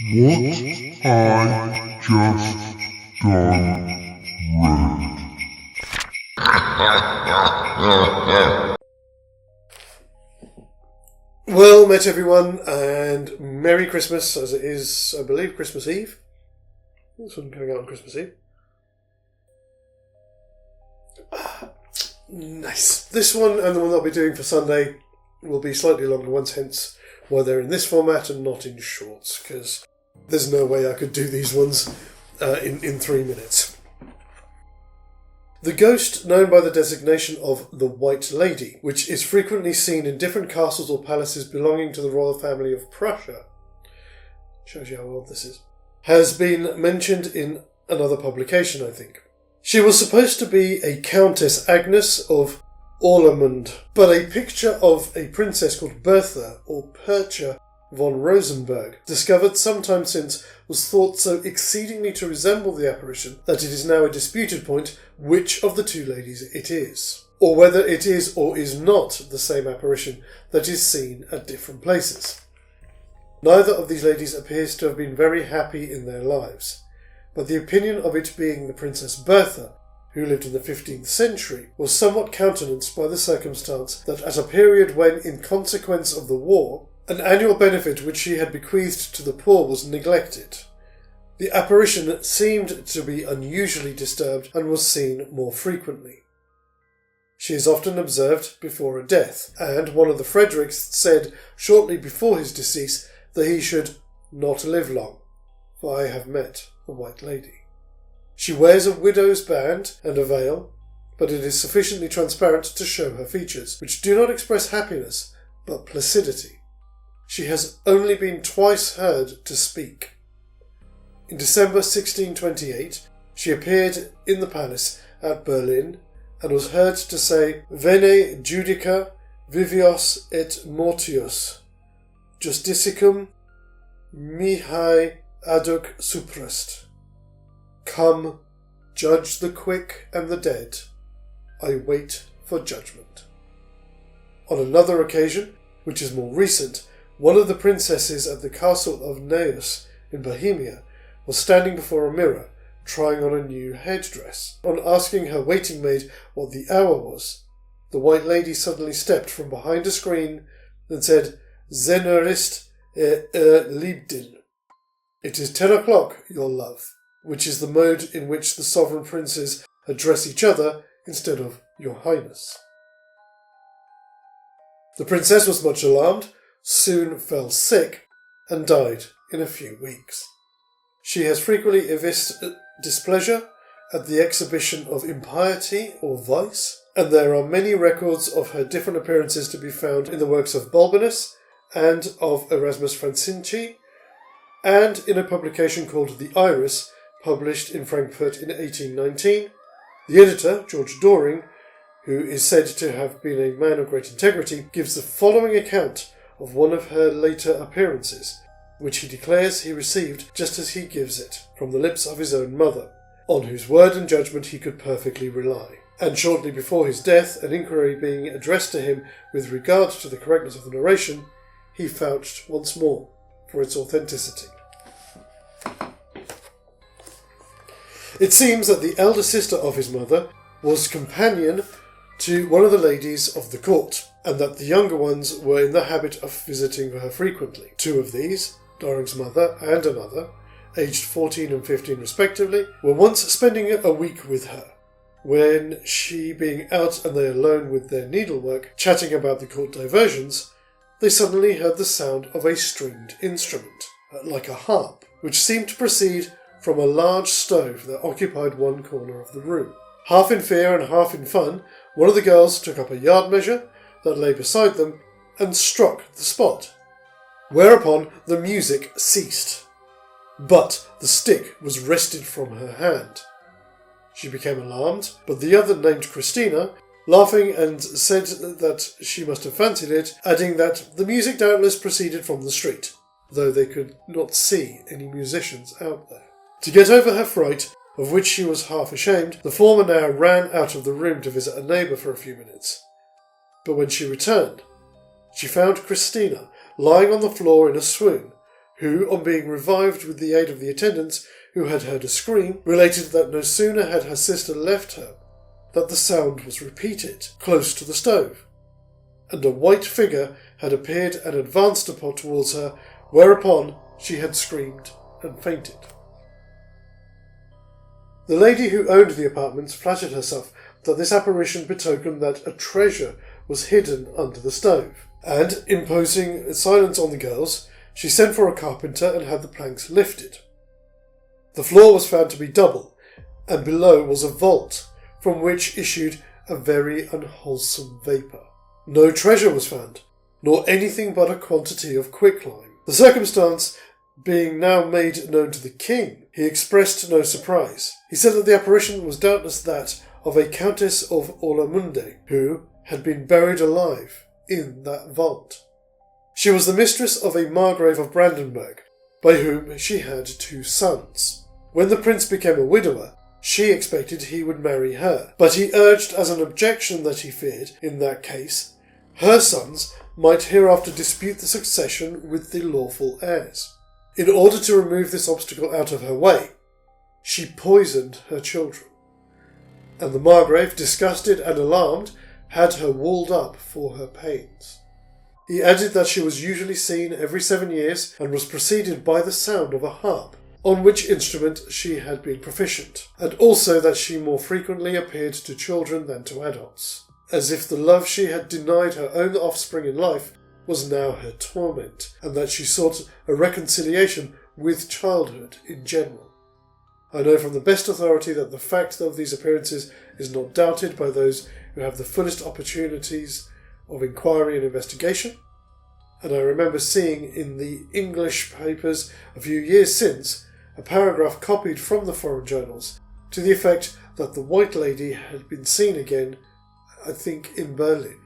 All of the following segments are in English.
What I just done read. Well met everyone, and Merry Christmas, as it is, I believe, Christmas Eve. This one coming out on Christmas Eve. Nice. This one and the one that I'll be doing for Sunday will be slightly longer ones, hence why they're in this format and not in shorts, because there's no way I could do these ones in 3 minutes. The ghost, known by the designation of the White Lady, which is frequently seen in different castles or palaces belonging to the royal family of Prussia, shows you how old this is, has been mentioned in another publication, I think. She was supposed to be a Countess Agnes of Orlamund, but a picture of a princess called Bertha or Percha von Rosenberg, discovered sometime since, was thought so exceedingly to resemble the apparition that it is now a disputed point which of the two ladies it is, or whether it is or is not the same apparition that is seen at different places. Neither of these ladies appears to have been very happy in their lives, but the opinion of it being the Princess Bertha, who lived in the 15th century, was somewhat countenanced by the circumstance that at a period when, in consequence of the war, an annual benefit which she had bequeathed to the poor was neglected, the apparition seemed to be unusually disturbed and was seen more frequently. She is often observed before a death, and one of the Fredericks said shortly before his decease that he should not live long, for I have met the White Lady. She wears a widow's band and a veil, but it is sufficiently transparent to show her features, which do not express happiness, but placidity. She has only been twice heard to speak. In December 1628, she appeared in the palace at Berlin and was heard to say, Vene judica vivios et mortius, justicicum mihi aduc suprast. Come, judge the quick and the dead. I wait for judgment. On another occasion, which is more recent, one of the princesses at the castle of Neuss in Bohemia was standing before a mirror, trying on a new headdress. On asking her waiting maid what the hour was, the White Lady suddenly stepped from behind a screen and said, Zenerist Liebden. It is 10 o'clock, your love, which is the mode in which the sovereign princes address each other instead of your highness. The princess was much alarmed, soon fell sick, and died in a few weeks. She has frequently evinced displeasure at the exhibition of impiety or vice, and there are many records of her different appearances to be found in the works of Balbinus and of Erasmus Francisci, and in a publication called The Iris, published in Frankfurt in 1819. The editor, George Doring, who is said to have been a man of great integrity, gives the following account of one of her later appearances, which he declares he received just as he gives it, from the lips of his own mother, on whose word and judgment he could perfectly rely. And shortly before his death, an inquiry being addressed to him with regard to the correctness of the narration, he vouched once more for its authenticity. It seems that the elder sister of his mother was companion to one of the ladies of the court, and that the younger ones were in the habit of visiting her frequently. Two of these, Doring's mother and another, aged 14 and 15 respectively, were once spending a week with her, when she being out and they alone with their needlework, chatting about the court diversions, they suddenly heard the sound of a stringed instrument, like a harp, which seemed to proceed from a large stove that occupied one corner of the room. Half in fear and half in fun, one of the girls took up a yard measure that lay beside them and struck the spot, whereupon the music ceased, but the stick was wrested from her hand. She became alarmed, but the other, named Christina, laughing and said that she must have fancied it, adding that the music doubtless proceeded from the street, though they could not see any musicians out there. To get over her fright, of which she was half ashamed, the former now ran out of the room to visit a neighbour for a few minutes. But when she returned, she found Christina lying on the floor in a swoon, who, on being revived with the aid of the attendants who had heard a scream, related that no sooner had her sister left her that the sound was repeated, close to the stove, and a white figure had appeared and advanced towards her, whereupon she had screamed and fainted. The lady who owned the apartments flattered herself that this apparition betokened that a treasure was hidden under the stove, and, imposing silence on the girls, she sent for a carpenter and had the planks lifted. The floor was found to be double, and below was a vault, from which issued a very unwholesome vapour. No treasure was found, nor anything but a quantity of quicklime. The circumstance being now made known to the king, he expressed no surprise. He said that the apparition was doubtless that of a Countess of Orlamunde, who had been buried alive in that vault. She was the mistress of a Margrave of Brandenburg, by whom she had 2 sons. When the prince became a widower, she expected he would marry her, but he urged as an objection that he feared, in that case, her sons might hereafter dispute the succession with the lawful heirs. In order to remove this obstacle out of her way, she poisoned her children, and the Margrave, disgusted and alarmed, had her walled up for her pains. He added that she was usually seen every 7 years and was preceded by the sound of a harp, on which instrument she had been proficient, and also that she more frequently appeared to children than to adults, as if the love she had denied her own offspring in life was now her torment, and that she sought a reconciliation with childhood in general. I know from the best authority that the fact of these appearances is not doubted by those who have the fullest opportunities of inquiry and investigation, and I remember seeing in the English papers a few years since a paragraph copied from the foreign journals to the effect that the White Lady had been seen again, I think, in Berlin.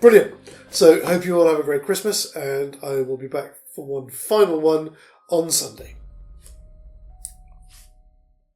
Brilliant. So, hope you all have a great Christmas, and I will be back for one final one on Sunday.